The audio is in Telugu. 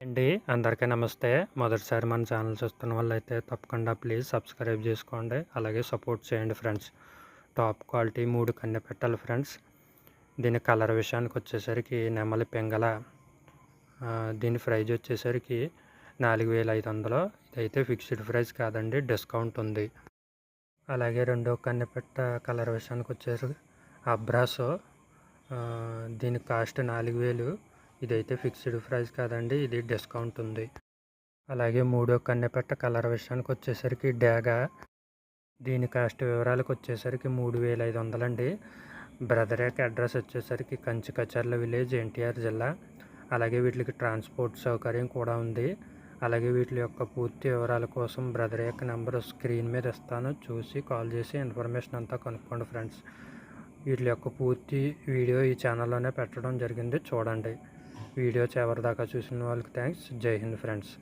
అండి అందరికీ నమస్తే. మొదటిసారి మన ఛానల్ చూస్తున్న వాళ్ళైతే తప్పకుండా ప్లీజ్ సబ్స్క్రైబ్ చేసుకోండి. అలాగే సపోర్ట్ చేయండి ఫ్రెండ్స్. టాప్ క్వాలిటీ 3 కన్నెపెట్టాలి ఫ్రెండ్స్. దీని కలర్ విషయానికి వచ్చేసరికి నెమలి పింగళ. దీని ప్రైజ్ వచ్చేసరికి 4500. ఇదైతే ఫిక్స్డ్ ప్రైస్ కాదండి, డిస్కౌంట్ ఉంది. అలాగే రెండో కన్నెపెట్ట కలర్ విషయానికి వచ్చేసరికి అబ్రాసో. దీని కాస్ట్ 4000. ఇదైతే ఫిక్స్డ్ ప్రైస్ కాదండి, ఇది డిస్కౌంట్ ఉంది. అలాగే మూడో కన్నెపెట్ట కలర్ విషయానికి వచ్చేసరికి డాగా. దీని కాస్ట్ వివరాలకు వచ్చేసరికి 3500 అండి. బ్రదర్ యొక్క అడ్రస్ వచ్చేసరికి కంచికచర్ల విలేజ్, ఎన్టీఆర్ జిల్లా. అలాగే వీటికి ట్రాన్స్పోర్ట్ సౌకర్యం కూడా ఉంది. అలాగే వీటి యొక్క పూర్తి వివరాల కోసం బ్రదర్ యొక్క నెంబర్ స్క్రీన్ మీద ఇస్తాను, చూసి కాల్ చేసి ఇన్ఫర్మేషన్ అంతా కనుక్కోండి ఫ్రెండ్స్. వీటి యొక్క పూర్తి వీడియో ఈ ఛానల్లోనే పెట్టడం జరిగింది, చూడండి. వీడియో చివరి దాకా చూసిన వాళ్ళకి థ్యాంక్స్. జై హింద్ ఫ్రెండ్స్.